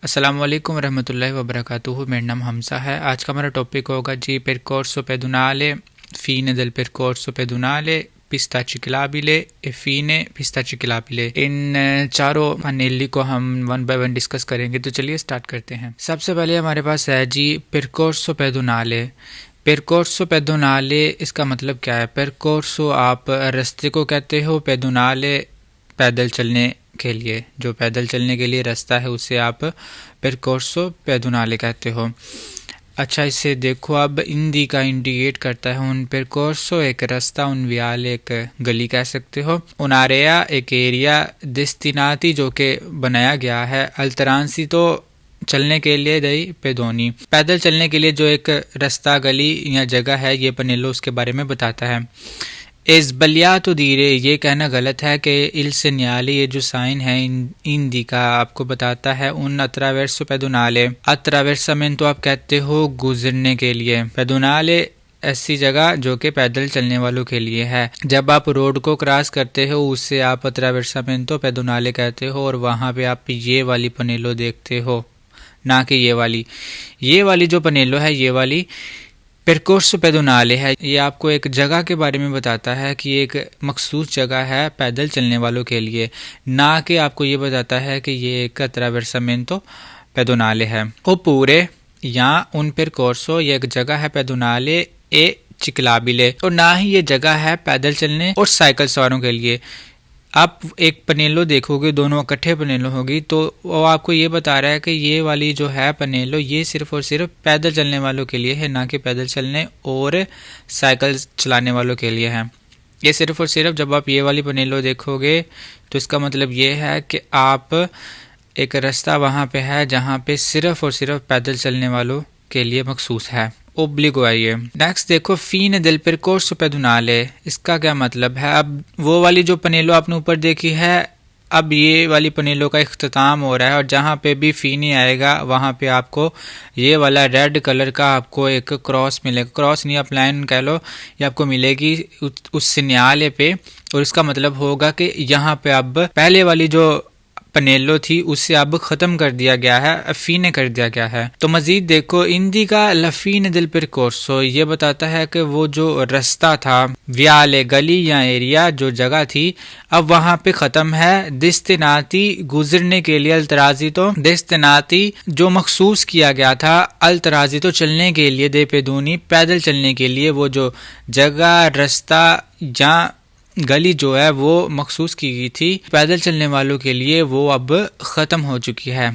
अस्सलामु अलैकुम रहमतुल्लाहि व बरकातुहू। मेरा नाम हमसा है। आज का हमारा टॉपिक होगा जी percorso pedonale, fine del percorso pedonale, पिस्ता चिकलाबिले, एफीने पिस्ता चिकलाबिले। इन चारों अनेली को हम वन बाय वन डिस्कस करेंगे। तो चलिए स्टार्ट करते हैं। सबसे पहले हमारे पास है जी percorso pedonale। percorso pedonale इसका मतलब क्या है? percorso आप रास्ते को कहते हो, pedonale पैदल चलने के लिए, जो पैदल चलने के लिए रास्ता है उसे आप percorso pedonale कहते हो। अच्छा, इसे देखो, अब हिंदी का इंडिकेट करता है उन percorso एक रास्ता, उन वियाले एक गली कह सकते हो, उन आरेया एक एरिया, destinati जो कि बनाया गया है, अल्तरांसी तो चलने के लिए, दई पेदोनी पैदल चलने के लिए जो एक रास्ता, गली या जगह है, ये पनेलो उसके बारे में बताता है। इस बलिया तो धीरे, ये कहना गलत है कि इल सेन्याले, ये जो साइन है हिंदी का आपको बताता है उन अत्रावेर्सो पेदोनाले। अत्रावेर्सामेंटो आप कहते हो गुजरने के लिए, पेदोनाले ऐसी जगह जो कि पैदल चलने वालों के लिए है। जब आप रोड को क्रॉस करते हो उससे आप अत्रावेर्सामेंटो पेदोनाले कहते हो, और वहाँ पे आप ये वाली पनेलो देखते हो, ना कि ये वाली जो पनेलो है, ये वाली percorso pedonale है। ये आपको एक जगह के बारे में बताता है कि एक मखसूस जगह है पैदल चलने वालों के लिए, ना कि आपको ये बताता है कि ये एक attraversamento pedonale है। वो पूरे या उन percorso, ये एक जगह है pedonale e ciclabile, और ना ही ये जगह है पैदल चलने और साइकिल सवारों के लिए। आप एक पनेलो देखोगे, दोनों इकट्ठे पनेलो होगी, तो वो आपको ये बता रहा है कि ये वाली जो है पनेलो, ये सिर्फ और सिर्फ पैदल चलने वालों के लिए है, ना कि पैदल चलने और साइकिल चलाने वालों के लिए है। ये सिर्फ और सिर्फ जब आप ये वाली पनेलो देखोगे तो इसका मतलब ये है कि आप एक रास्ता वहाँ पे है जहाँ पे सिर्फ और सिर्फ पैदल चलने वालों के लिए मखसूस है। ओब्लिगो आइए। नेक्स्ट देखो, फीन दिल percorso pedonale, इसका क्या मतलब है? अब वो वाली जो पनेलो आपने ऊपर देखी है, अब ये वाली पनेलो का इख्तिताम हो रहा है, और जहाँ पे भी फीनी आएगा वहाँ पे आपको ये वाला रेड कलर का आपको एक क्रॉस मिलेगा, क्रॉस नहीं आप लाइन कह लो, ये आपको मिलेगी उस सिन्याले पे, और इसका मतलब होगा कि यहाँ पे अब पहले वाली जो पनेलो थी उससे अब खत्म कर दिया गया है, फीने कर दिया गया है। तो मजीद देखो, हिंदी का लफीन दिल percorso ये बताता है कि वो जो रास्ता था, वियाले गली या एरिया जो जगह थी, अब वहाँ पे खत्म है। destinati गुजरने के लिए, अल्तराजी तो destinati जो मखसूस किया गया था, अल्तराजी तो चलने के लिए, दे पेदूनी पैदल चलने के लिए, वो जो जगह रास्ता या गली जो है वो मखसूस की गई थी पैदल चलने वालों के लिए, वो अब ख़त्म हो चुकी है।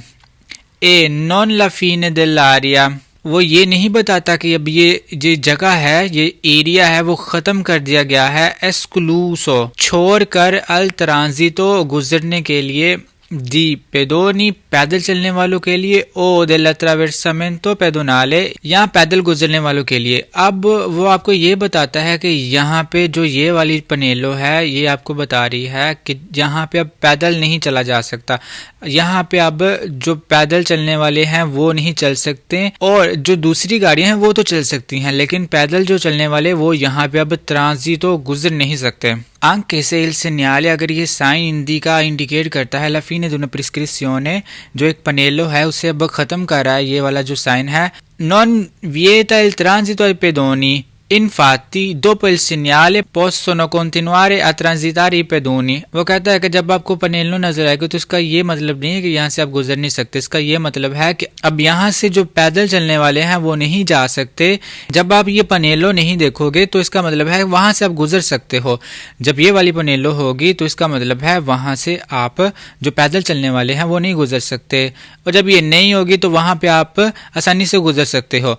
ए नॉन लाफीन दिल आरिया, वो ये नहीं बताता कि अब ये जगह है, ये एरिया है, वो ख़त्म कर दिया गया है। एस्क्लूसो छोड़ कर, अल ट्रांजितो गुजरने के लिए, दी पेदोनी पैदल चलने वालों के लिए, ओ देल अट्रावेर्सामेंटो पेदोनाले यहाँ पैदल गुजरने वालों के लिए। अब वो आपको ये बताता है कि यहाँ पे जो ये वाली पनेलो है, ये आपको बता रही है कि यहाँ पे अब पैदल नहीं चला जा सकता, यहाँ पे अब जो पैदल चलने वाले हैं वो नहीं चल सकते, और जो दूसरी गाड़ियां हैं वो तो चल सकती हैं, लेकिन पैदल जो चलने वाले वो यहाँ पे अब ट्रांजिटो गुजर नहीं सकते। आंख कैसे इल सेन्याले, अगर ये साइन हिंदी का इंडिकेट करता है लफीने दुना प्रिस्क्रिप्शियोने, जो एक पनेलो है उसे अब खत्म कर रहा है, ये वाला जो साइन है, non विएटा ill ट्रांजिटो ai pedoni, Infatti, dopo il segnale possono continuare a transitare i pedoni। वो कहता है कि जब आपको पनेलो नजर आएगा तो इसका ये मतलब नहीं है कि यहाँ से आप गुजर नहीं सकते, इसका ये मतलब है कि अब यहाँ से जो पैदल चलने वाले हैं वो नहीं जा सकते। जब आप ये पनेलो नहीं देखोगे तो इसका मतलब है वहां से आप गुजर सकते हो। जब ये वाली पनेलो होगी तो इसका मतलब है वहां से आप जो पैदल चलने वाले हैं वो नहीं गुजर सकते, और जब ये नहीं होगी तो वहां पे आप आसानी से गुजर सकते हो।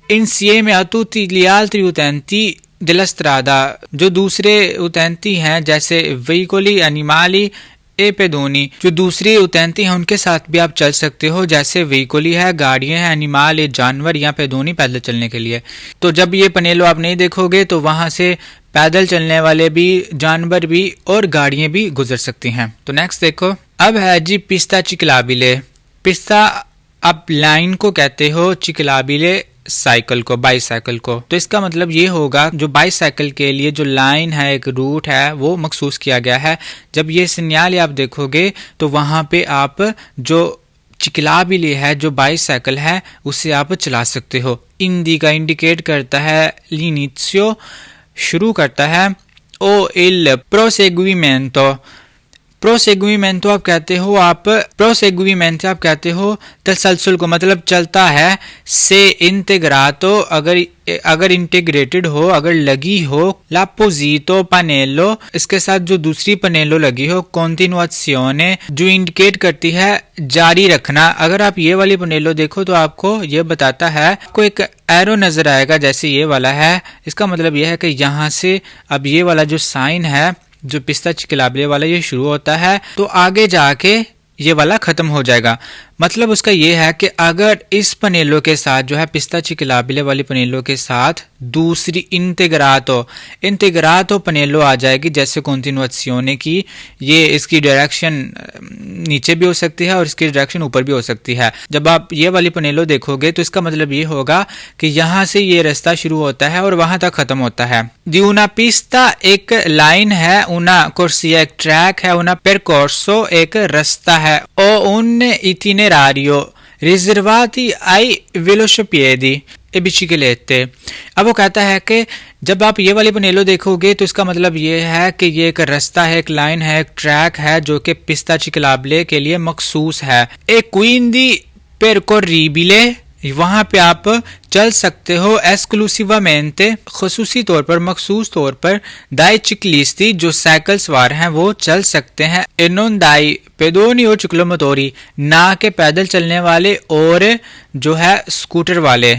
Insieme a tutti gli altri utenti della strada, जो दूसरे utenti हैं जैसे veicoli, animali ए पेदोनी, जो दूसरे utenti हैं उनके साथ भी आप चल सकते हो, जैसे veicoli है गाड़ियां हैं, animal जानवर, या पेदोनी पैदल चलने के लिए। तो जब ये पनेलो आप नहीं देखोगे तो वहां से पैदल चलने वाले भी, जानवर भी और गाड़ियां भी गुजर सकती हैं। तो नेक्स्ट देखो, अब है जी पिस्ता चिकलाबिले। पिस्ता आप लाइन को कहते हो, चिकलाबिले साइकिल को, बाईसाइकिल को। तो इसका मतलब ये होगा जो बाईसाइकिल के लिए जो लाइन है, एक रूट है, वो मखसूस किया गया है। जब ये सिग्नल आप देखोगे तो वहां पे आप जो चिकलाबिले है जो बाइसाइकिल है उसे आप चला सकते हो। इंडिका इंडिकेट करता है l'inizio, शुरू करता है। ओ इल proseguimento, प्रोसेगुइमेंटो आप कहते हो, आप कहते हो तसलसल को, मतलब चलता है। से इंटेग्रातो अगर इंटीग्रेटेड हो, अगर लगी हो। लापोजितो पनेलो, इसके साथ जो दूसरी पनेलो लगी हो। कॉन्टिनुआzione, जो इंडिकेट करती है जारी रखना। अगर आप ये वाली पनेलो देखो तो आपको ये बताता है, आपको एक एरो नजर आएगा जैसे ये वाला है। इसका मतलब यह है कि यहाँ से अब ये वाला जो साइन है, जो पिस्ता चिकलाबिले वाला, ये शुरू होता है तो आगे जाके ये वाला खत्म हो जाएगा। मतलब उसका ये है कि अगर इस पनेलो के साथ जो है पिस्ता चिकलाबिले वाली पनेलो के साथ दूसरी इंटेग्रातो पनेलो आ जाएगी, जैसे कॉन्टिनुआzione की, ये इसकी डायरेक्शन नीचे भी हो सकती है और इसकी डायरेक्शन ऊपर भी हो सकती है। जब आप ये वाली पनेलो देखोगे तो इसका मतलब ये होगा कि यहाँ से ये रास्ता शुरू होता है और वहां तक खत्म होता है। दी una pista एक लाइन है, una corsia एक ट्रैक है, una percorso एक रास्ता है, o un itinerario riservati ai velocipiedi e biciclette। अब वो कहता है कि जब आप ये वाली पनेलो देखोगे तो इसका मतलब ये है कि ये एक रास्ता है, एक लाइन है, एक ट्रैक है जो कि पिस्ता चिकलाबिले के लिए मखसूस है। ए quindi percorribile, वहां पे आप चल सकते हो। एस्क्लूसिवामेंटे, खसूसी तौर पर, मखसूस तौर पर। दाई चिकलिस्ती, जो साइकिल सवार हैं वो चल सकते हैं। ए नॉन दाई पेदोनी और चिक्लोमोटोरी, ना के पैदल चलने वाले और जो है स्कूटर वाले।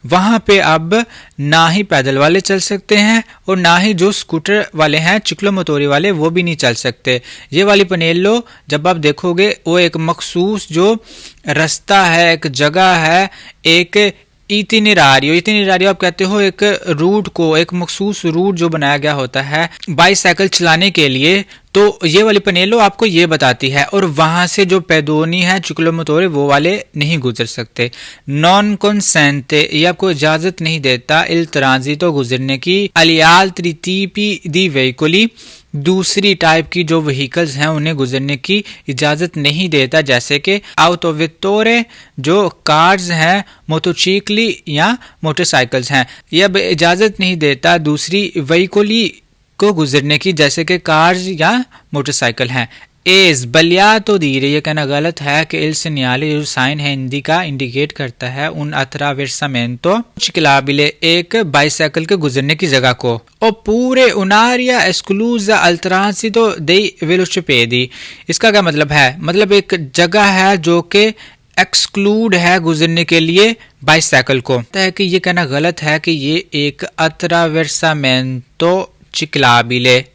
वहां पे अब ना ही पैदल वाले चल सकते हैं और ना ही जो स्कूटर वाले हैं, चिक्लोमोटोरी वाले, वो भी नहीं चल सकते। ये वाली पनेलो जब आप देखोगे वो एक मखसूस जो रास्ता है, एक जगह है, एक इतिनरारियो आप कहते हो एक रूट को, एक मखसूस रूट जो बनाया गया होता है बाईसाइकिल चलाने के लिए। तो ये वाली पनेलो आपको ये बताती है, और वहां से जो पैदोनी है, चिक्लोमोटोरे, वो वाले नहीं गुजर सकते। नॉन कंसेंटे, ये आपको इजाजत नहीं देता इल ट्रांजिटो, गुजरने की। अलियाल त्रितीपी दी वेहिकोली, दूसरी टाइप की जो व्हीकल्स हैं उन्हें गुजरने की इजाजत नहीं देता, जैसे कि ऑटोवेटोरे, जो कार्स हैं, मोटोचिकली या मोटरसाइकिल्स हैं। ये अब इजाजत नहीं देता दूसरी व्हीकोली को गुजरने की, जैसे कि कार्स या मोटरसाइकिल हैं। एज बलिया तो धीरे, ये कहना गलत है कि इल सेनियाले, जो साइन है हिंदी का, इंडिकेट करता है उन अत्रावेर्सामेंटो चिकलाबिले, एक बाइसाइकिल के गुजरने की जगह को। और पूरे उनारिया एस्क्लूजा अल ट्रांसिटो देई वेलोसिपेदी, इसका क्या मतलब है? मतलब एक जगह है जो कि एक्सक्लूड है गुजरने के लिए बाइसाइकिल को। है कि ये कहना गलत है कि ये एक अत्रावेर्सामेंटो चिकलाबिले।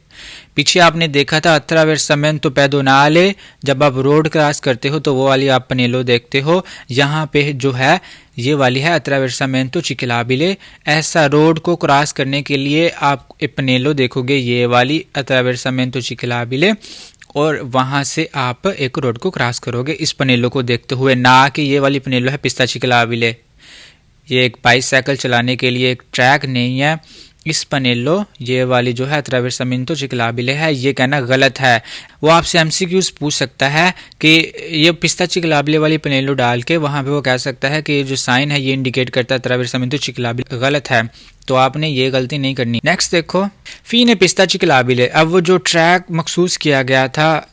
पीछे आपने देखा था अत्रावेर्सामेंटो पेदोनाले, जब आप रोड क्रॉस करते हो तो वो वाली आप पनेलो देखते हो। यहाँ पे जो है ये वाली है अत्रावेर्सामेंटो चिकलाबिले। ऐसा रोड को क्रॉस करने के लिए आप पनेलो देखोगे, ये वाली अत्रावेर्सामेंटो चिकलाबिले, और वहां से आप एक रोड को क्रॉस करोगे इस पनेलो को देखते हुए, ना कि ये वाली पनेलो है पिस्ता चिकलाबिले। ये एक बाइसाइकिल चलाने के लिए एक ट्रैक नहीं है। इस पनेलो, ये वाली जो है अत्रावेर्सामेंटो चिकलाबिले है, ये कहना गलत है। वो आपसे एमसीक्यूज पूछ सकता है कि ये पिस्ता चिकलाबिले वाली पनेलो डाल के वहां पे वो कह सकता है कि जो साइन है ये इंडिकेट करता है अत्रावेर्सामेंटो चिकलाबिले, गलत है। तो आपने ये गलती नहीं करनी। नेक्स्ट देखो, फीने पिस्ता चिकलाबिले। अब वो जो ट्रैक मखसूस किया गया था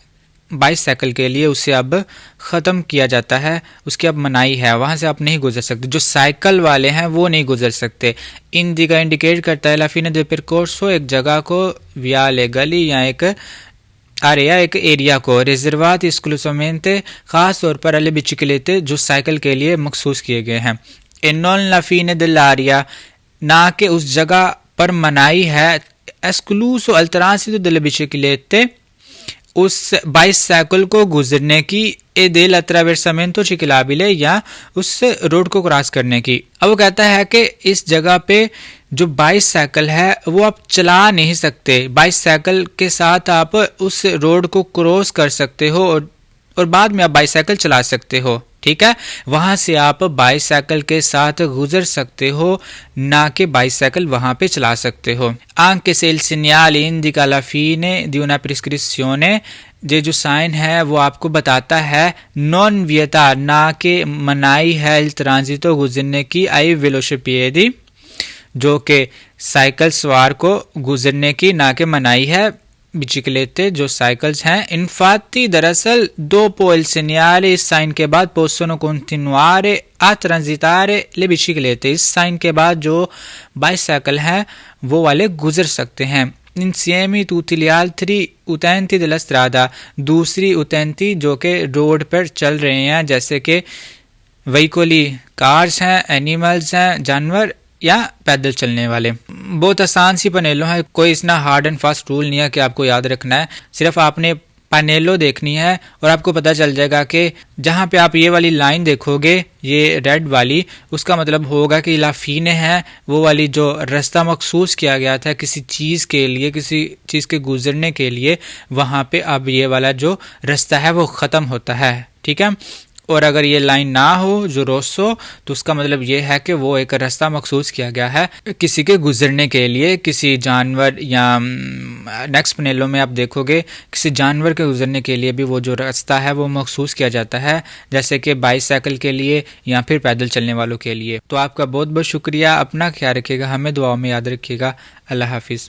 बाइसाइकिल के लिए, उसे अब ख़त्म किया जाता है, उसकी अब मनाही है, वहाँ से आप नहीं गुजर सकते। जो साइकिल वाले हैं वो नहीं गुजर सकते। इंडिका इंडिकेट करता है लाफीने दे परकोर्सो, एक जगह को, वियाले गली या एक आरिया, एक एरिया को, रिजर्वात एस्क्लूसिवमेंटे, खास तौर पर अले बिचिकलेते, जो साइकिल के लिए मखसूस किए गए हैं। ए नॉन लाफीने दे, ना कि उस जगह पर मनाही है। एस्क्लूसो अल ट्रांसिटो दelle biciclette, उस बाइसाइकिल को गुजरने की। ए देल अत्रावेर्सामेंटो चिकलाबिले, या उस रोड को क्रॉस करने की। अब वो कहता है कि इस जगह पे जो बाइसाइकिल है वो आप चला नहीं सकते। बाइसाइकिल के साथ आप उस रोड को क्रॉस कर सकते हो और बाद में आप बाइसाइकिल चला सकते हो, ठीक है, वहां से आप बाईसाइकिल के साथ गुजर सकते हो, ना कि बाईसाइकिल वहां पे चला सकते हो। Anche se il segnale indica la fine di una prescrizione, ये जो साइन है वो आपको बताता है नॉन वियता, ना कि मनाही है il transito गुजरने की, आई वेलोसिपिedi, जो कि साइकिल सवार को गुजरने की ना कि मनाही है, बिचिकलेते जो साइकिल्स हैं। इनफाती दरअसल dopo il segnale, इस साइन के बाद possono continuare a transitare le biciclette, इस साइन के बाद जो बाईसाइकिल हैं वो वाले गुजर सकते हैं। insieme tutti gli altri utenti della strada, दूसरी utenti जो कि रोड पर चल रहे हैं, जैसे कि veicoli, कार्स हैं, एनिमल्स हैं, जानवर या पैदल चलने वाले। बहुत आसान सी पनेलो है, कोई इतना हार्ड एंड फास्ट रूल नहीं है कि आपको याद रखना है। सिर्फ आपने पनेलो देखनी है और आपको पता चल जाएगा कि जहाँ पे आप ये वाली लाइन देखोगे, ये रेड वाली, उसका मतलब होगा कि लाफीने है वो वाली जो रास्ता मखसूस किया गया था किसी चीज़ के लिए, किसी चीज़ के गुजरने के लिए, वहाँ पे अब ये वाला जो रास्ता है वो ख़त्म होता है। ठीक है, और अगर ये लाइन ना हो जो रोसो, तो उसका मतलब ये है कि वो एक रास्ता मखसूस किया गया है किसी के गुजरने के लिए, किसी जानवर, या नेक्स्ट पनेलों में आप देखोगे किसी जानवर के गुजरने के लिए भी वो जो रास्ता है वो मखसूस किया जाता है, जैसे कि बाईसाइकिल के लिए या फिर पैदल चलने वालों के लिए। तो आपका बहुत बहुत शुक्रिया, अपना ख्याल रखिएगा, हमें दुआओं में याद रखिएगा। अल्लाह हाफिज़।